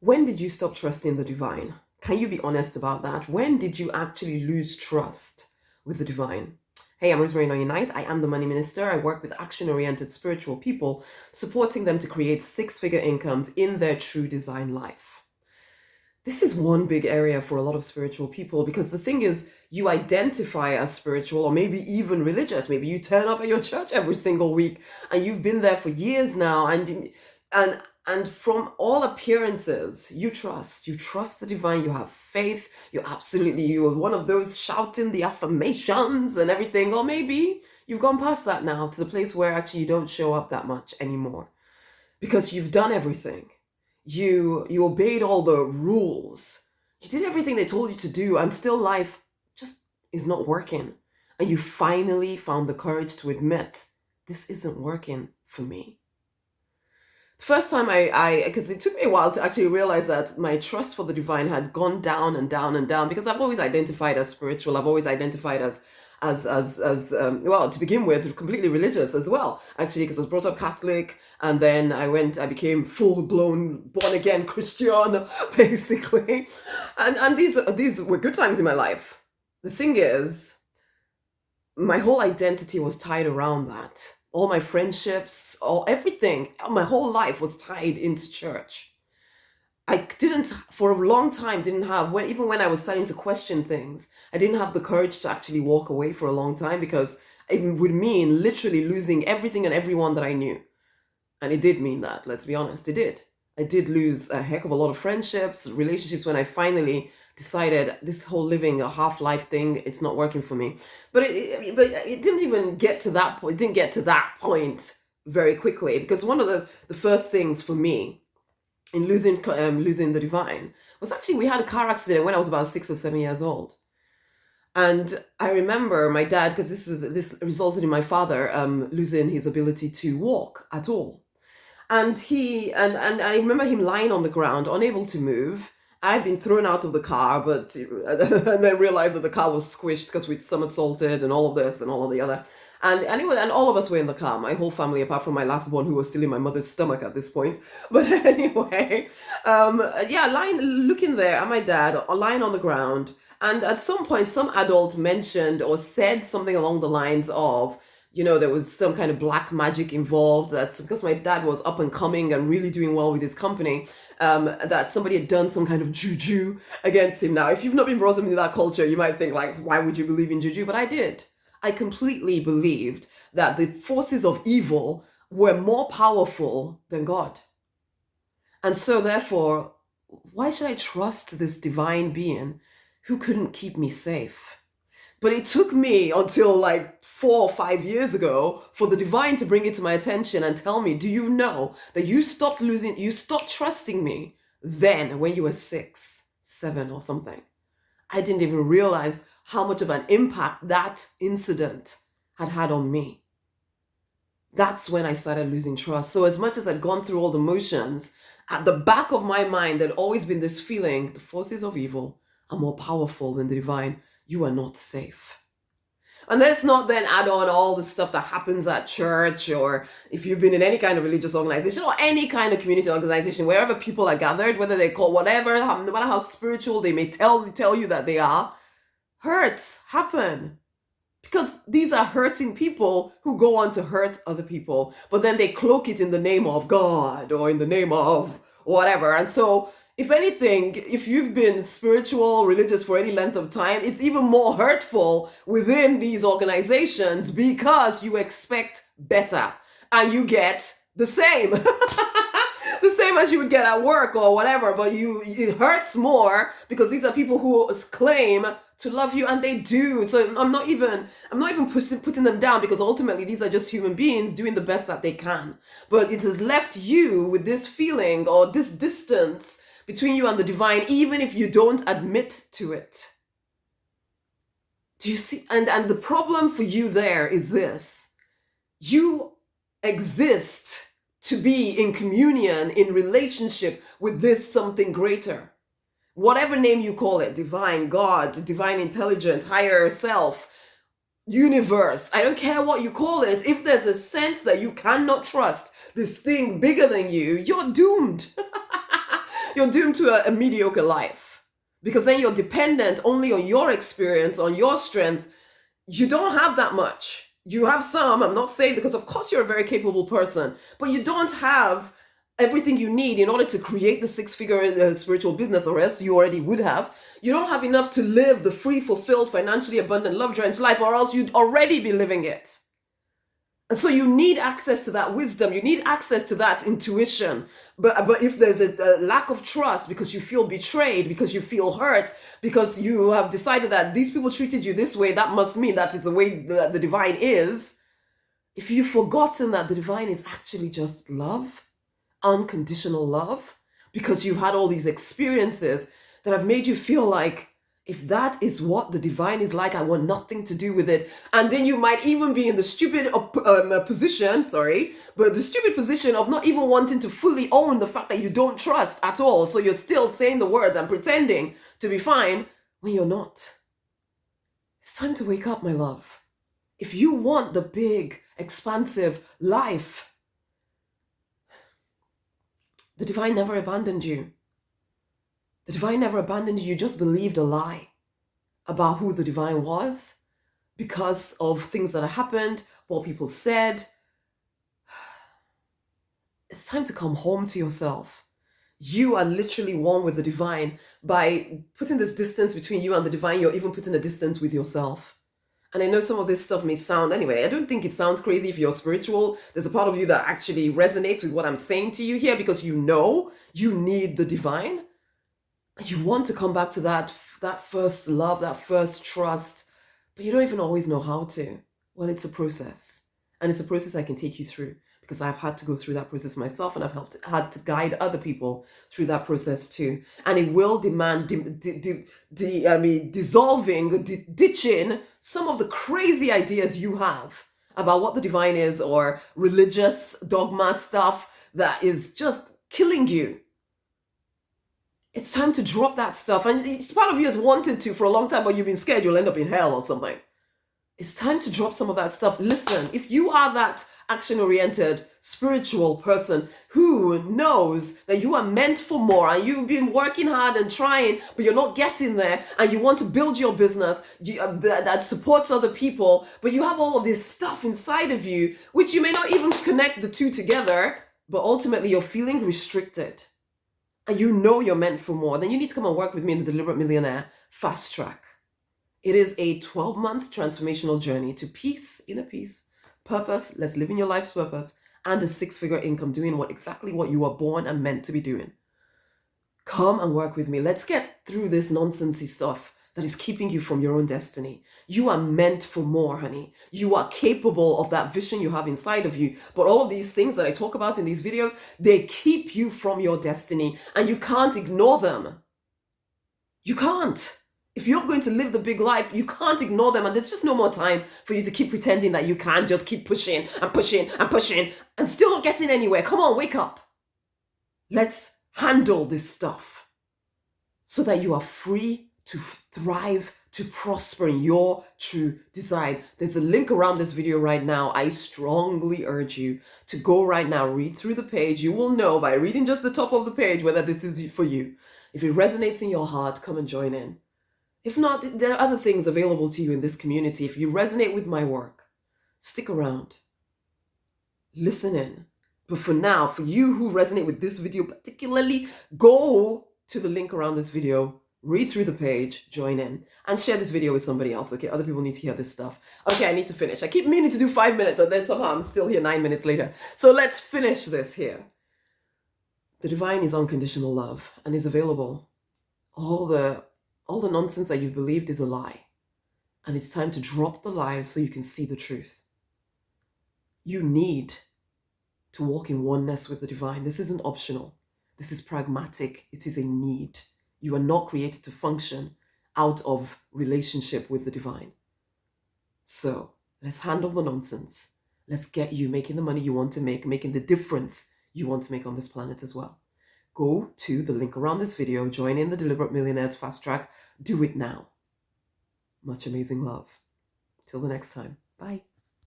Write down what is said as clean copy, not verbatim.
When did you stop trusting the divine? Can you be honest about that? When did you actually lose trust with the divine? Hey, I'm Rosemary, Nonny. I am the money minister. I work with action-oriented spiritual people, supporting them to create six-figure incomes in their true design life. This is one big area for a lot of spiritual people because the thing is, you identify as spiritual or maybe even religious. Maybe you turn up at your church every single week and you've been there for years now, and from all appearances, you trust the divine, you have faith, you're one of those shouting the affirmations and everything, or maybe you've gone past that now to the place where actually you don't show up that much anymore because you've done everything. You obeyed all the rules. You did everything they told you to do, and still life just is not working. And you finally found the courage to admit, this isn't working for me. The first time because it took me a while to actually realize that my trust for the divine had gone down and down and down, because I've always identified as spiritual. I've always identified well, to begin with, completely religious as well, actually, because I was brought up Catholic, and then I became full-blown born-again Christian, basically, and these were good times in my life. The thing is, my whole identity was tied around that. All my friendships, everything, my whole life was tied into church. I didn't, for a long time, even when I was starting to question things, I didn't have the courage to actually walk away for a long time, because it would mean literally losing everything and everyone that I knew. And it did mean that, let's be honest, it did. I did lose a heck of a lot of friendships, relationships, when I finally decided this whole living a half-life thing, it's not working for me. But it didn't even get to that point. It didn't get to that point very quickly, because one of the first things for me in losing the divine was actually, we had a car accident when I was about 6 or 7 years old. And I remember my dad, because this resulted in my father losing his ability to walk at all. And I remember him lying on the ground, unable to move. I'd been thrown out of the car, and then realized that the car was squished because we'd somersaulted and all of this and all of the other. And all of us were in the car, my whole family, apart from my last born, who was still in my mother's stomach at this point. But anyway, looking there at my dad lying on the ground. And at some point, some adult mentioned or said something along the lines of, there was some kind of black magic involved. That's because my dad was up and coming and really doing well with his company, that somebody had done some kind of juju against him. Now, if you've not been brought up into that culture, you might think, like, why would you believe in juju? But I did. I completely believed that the forces of evil were more powerful than God. And so therefore, why should I trust this divine being who couldn't keep me safe? But it took me until like 4 or 5 years ago for the divine to bring it to my attention and tell me, do you know that you stopped trusting me then when you were 6, 7 or something? I didn't even realize how much of an impact that incident had on me. That's when I started losing trust. So as much as I'd gone through all the motions, at the back of my mind, there'd always been this feeling, the forces of evil are more powerful than the divine. You are not safe. And let's not then add on all the stuff that happens at church, or if you've been in any kind of religious organization or any kind of community organization, wherever people are gathered, whether they call whatever, no matter how spiritual they may tell you that they are, hurts happen. Because these are hurting people who go on to hurt other people, but then they cloak it in the name of God or in the name of whatever. And so, if anything, if you've been spiritual, religious for any length of time, it's even more hurtful within these organizations because you expect better and you get the same. The same as you would get at work or whatever, but it hurts more because these are people who claim to love you, and they do. So I'm not even putting them down, because ultimately these are just human beings doing the best that they can. But it has left you with this feeling or this distance between you and the divine, even if you don't admit to it. Do you see? And the problem for you there is this: you exist to be in communion, in relationship with this something greater. Whatever name you call it, divine, God, divine intelligence, higher self, universe, I don't care what you call it. If there's a sense that you cannot trust this thing bigger than you, you're doomed. you're doomed to a mediocre life, because then you're dependent only on your experience, on your strength. You don't have that much. You have some, I'm not saying, because of course you're a very capable person, but you don't have everything you need in order to create the six-figure spiritual business, or else you already would have. You don't have enough to live the free, fulfilled, financially abundant, love-drenched life, or else you'd already be living it. And so you need access to that wisdom. You need access to that intuition. But if there's a lack of trust because you feel betrayed, because you feel hurt, because you have decided that these people treated you this way, that must mean that it's the way that the divine is. If you've forgotten that the divine is actually just love, unconditional love, because you've had all these experiences that have made you feel like, if that is what the divine is like, I want nothing to do with it. And then you might even be in the stupid position, the stupid position of not even wanting to fully own the fact that you don't trust at all. So you're still saying the words and pretending to be fine when you're not. It's time to wake up, my love. If you want the big, expansive life, the divine never abandoned you. The divine never abandoned you. You just believed a lie about who the divine was because of things that happened, what people said. It's time to come home to yourself. You are literally one with the divine. By putting this distance between you and the divine, you're even putting a distance with yourself. And I know some of this stuff may sound, anyway, I don't think it sounds crazy if you're spiritual. There's a part of you that actually resonates with what I'm saying to you here, because you know you need the divine. You want to come back to that first love, that first trust, but you don't even always know how to. Well, it's a process. And it's a process I can take you through, because I've had to go through that process myself, and I've had to guide other people through that process too. And it will demand ditching some of the crazy ideas you have about what the divine is, or religious dogma stuff that is just killing you. It's time to drop that stuff. And it's part of you has wanted to for a long time, but you've been scared you'll end up in hell or something. It's time to drop some of that stuff. Listen, if you are that action-oriented, spiritual person who knows that you are meant for more, and you've been working hard and trying, but you're not getting there, and you want to build your business that supports other people, but you have all of this stuff inside of you, which you may not even connect the two together, but ultimately you're feeling restricted, and you know you're meant for more, then you need to come and work with me in the Deliberate Millionaire Fast Track. It is a 12-month transformational journey to peace, inner peace, purpose, let's live in your life's purpose, and a six-figure income, doing exactly what you were born and meant to be doing. Come and work with me. Let's get through this nonsensy stuff that is keeping you from your own destiny. You are meant for more, honey. You are capable of that vision you have inside of you. But all of these things that I talk about in these videos, they keep you from your destiny, and you can't ignore them. You can't. If you're going to live the big life, you can't ignore them, and there's just no more time for you to keep pretending that you can just keep pushing and pushing and pushing and still not getting anywhere. Come on, wake up. Let's handle this stuff so that you are free to thrive, to prosper in your true design. There's a link around this video right now. I strongly urge you to go right now, read through the page. You will know by reading just the top of the page whether this is for you. If it resonates in your heart, come and join in. If not, there are other things available to you in this community. If you resonate with my work, stick around. Listen in. But for now, for you who resonate with this video particularly, go to the link around this video, read through the page, join in, and share this video with somebody else, okay? Other people need to hear this stuff. Okay, I need to finish. I keep meaning to do 5 minutes, and then somehow I'm still here 9 minutes later. So let's finish this here. The divine is unconditional love and is available. All the nonsense that you've believed is a lie. And it's time to drop the lies so you can see the truth. You need to walk in oneness with the divine. This isn't optional. This is pragmatic. It is a need. You are not created to function out of relationship with the divine. So let's handle the nonsense. Let's get you making the money you want to make, making the difference you want to make on this planet as well. Go to the link around this video, join in the Deliberate Millionaires Fast Track. Do it now. Much amazing love. Till the next time. Bye.